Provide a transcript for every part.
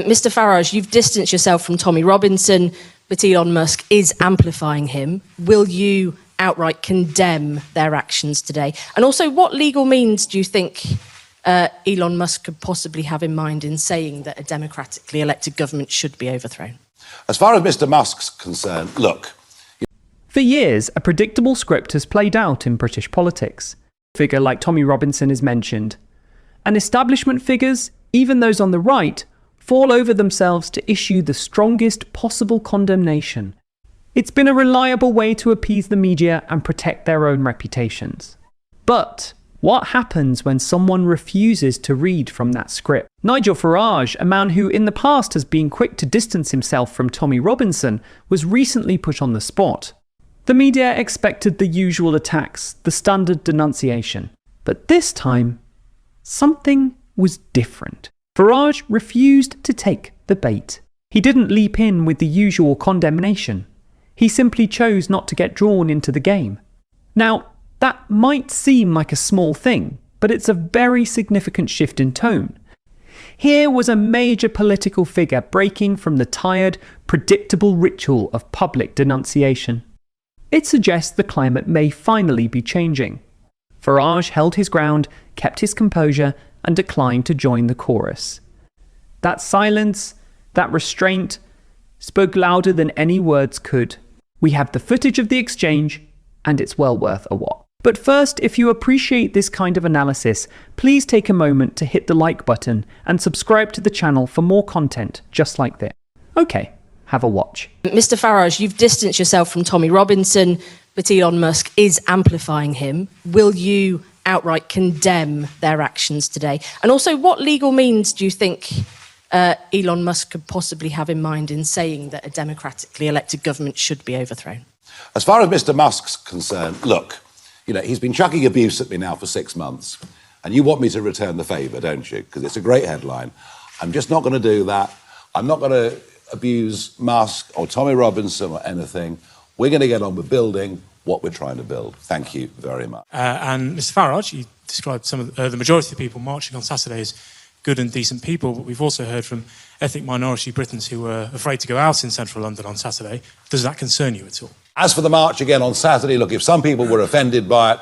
Mr Farage, you've distanced yourself from Tommy Robinson, but Elon Musk is amplifying him. Will you outright condemn their actions today? And also, what legal means do you think Elon Musk could possibly have in mind in saying that a democratically elected government should be overthrown? As far as Mr Musk's concerned, look. For years, a predictable script has played out in British politics. A figure like Tommy Robinson is mentioned. And establishment figures, even those on the right, fall over themselves to issue the strongest possible condemnation. It's been a reliable way to appease the media and protect their own reputations. But what happens when someone refuses to read from that script? Nigel Farage, a man who in the past has been quick to distance himself from Tommy Robinson, was recently put on the spot. The media expected the usual attacks, the standard denunciation. But this time, something was different. Farage refused to take the bait. He didn't leap in with the usual condemnation. He simply chose not to get drawn into the game. Now, that might seem like a small thing, but it's a very significant shift in tone. Here was a major political figure breaking from the tired, predictable ritual of public denunciation. It suggests the climate may finally be changing. Farage held his ground, kept his composure, and declined to join the chorus. That silence, that restraint, spoke louder than any words could. We have the footage of the exchange, and it's well worth a watch. But first, if you appreciate this kind of analysis, please take a moment to hit the like button and subscribe to the channel for more content just like this. Okay, have a watch. Mr Farage, you've distanced yourself from Tommy Robinson, but Elon Musk is amplifying him. Will you outright condemn their actions today? And also, what legal means do you think Elon Musk could possibly have in mind in saying that a democratically elected government should be overthrown? As far as Mr Musk's concerned, look, he's been chucking abuse at me now for 6 months, and you want me to return the favour, don't you? Because it's a great headline. I'm just not going to do that. I'm not going to abuse Musk or Tommy Robinson or anything. We're going to get on with building what we're trying to build. Thank you very much. And Mr Farage, you described some of the majority of the people marching on Saturday as good and decent people, but we've also heard from ethnic minority Britons who were afraid to go out in central London on Saturday. Does that concern you at all? As for the march again on Saturday, look, if some people were offended by it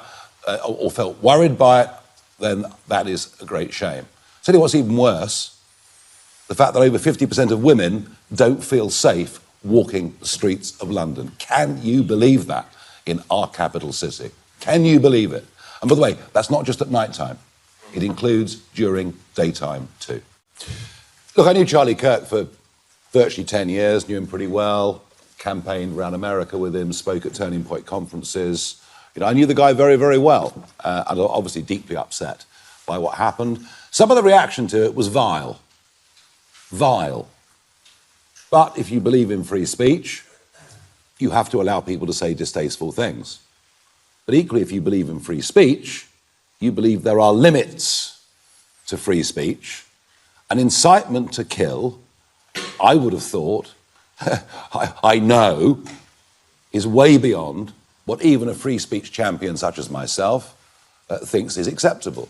or felt worried by it, then that is a great shame. Tell you what's even worse, the fact that over 50% of women don't feel safe walking the streets of London. Can you believe that in our capital city? Can you believe it? And by the way, that's not just at night time. It includes during daytime too. Look, I knew Charlie Kirk for virtually 10 years, knew him pretty well, campaigned around America with him, spoke at Turning Point conferences. I knew the guy very, very well, and obviously deeply upset by what happened. Some of the reaction to it was vile. Vile. But if you believe in free speech, you have to allow people to say distasteful things. But equally, if you believe in free speech, you believe there are limits to free speech. An incitement to kill, I would have thought, I know, is way beyond what even a free speech champion such as myself thinks is acceptable.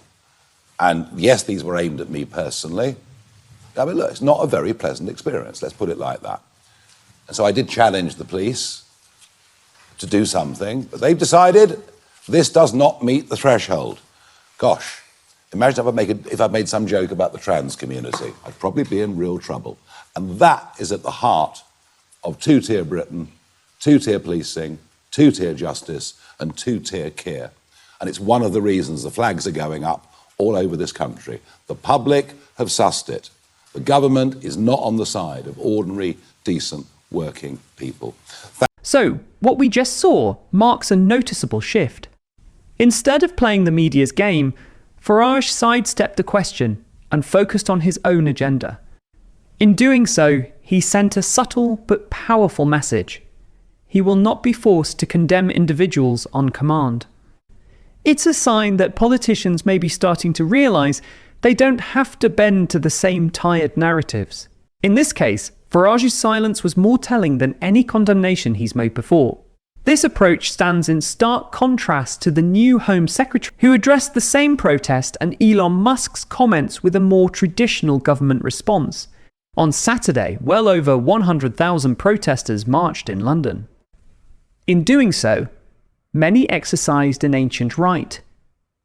And yes, these were aimed at me personally. I mean, look, it's not a very pleasant experience, let's put it like that. And so I did challenge the police to do something, but they've decided this does not meet the threshold. Gosh, imagine if I'd made some joke about the trans community. I'd probably be in real trouble. And that is at the heart of two-tier Britain, two-tier policing, two-tier justice, and two-tier care. And it's one of the reasons the flags are going up all over this country. The public have sussed it. The government is not on the side of ordinary, decent, working people. So, what we just saw marks a noticeable shift. Instead of playing the media's game, Farage sidestepped the question and focused on his own agenda. In doing so, he sent a subtle but powerful message. He will not be forced to condemn individuals on command. It's a sign that politicians may be starting to realise they don't have to bend to the same tired narratives. In this case, Farage's silence was more telling than any condemnation he's made before. This approach stands in stark contrast to the new Home Secretary, who addressed the same protest and Elon Musk's comments with a more traditional government response. On Saturday, well over 100,000 protesters marched in London. In doing so, many exercised an ancient right,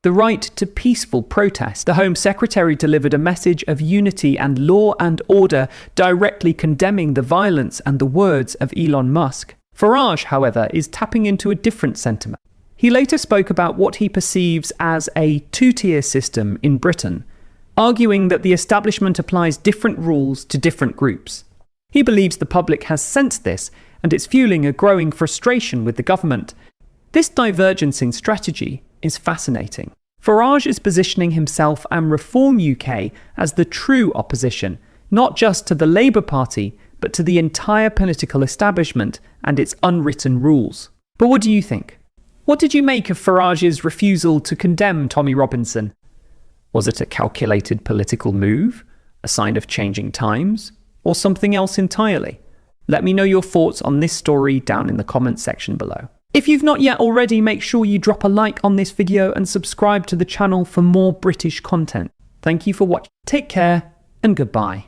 the right to peaceful protest. The Home Secretary delivered a message of unity and law and order, directly condemning the violence and the words of Elon Musk. Farage, however, is tapping into a different sentiment. He later spoke about what he perceives as a two-tier system in Britain, arguing that the establishment applies different rules to different groups. He believes the public has sensed this, and it's fueling a growing frustration with the government. This divergence in strategy is fascinating. Farage is positioning himself and Reform UK as the true opposition, not just to the Labour Party, but to the entire political establishment and its unwritten rules. But what do you think? What did you make of Farage's refusal to condemn Tommy Robinson? Was it a calculated political move, a sign of changing times, or something else entirely? Let me know your thoughts on this story down in the comments section below. If you've not yet already, make sure you drop a like on this video and subscribe to the channel for more British content. Thank you for watching. Take care and goodbye.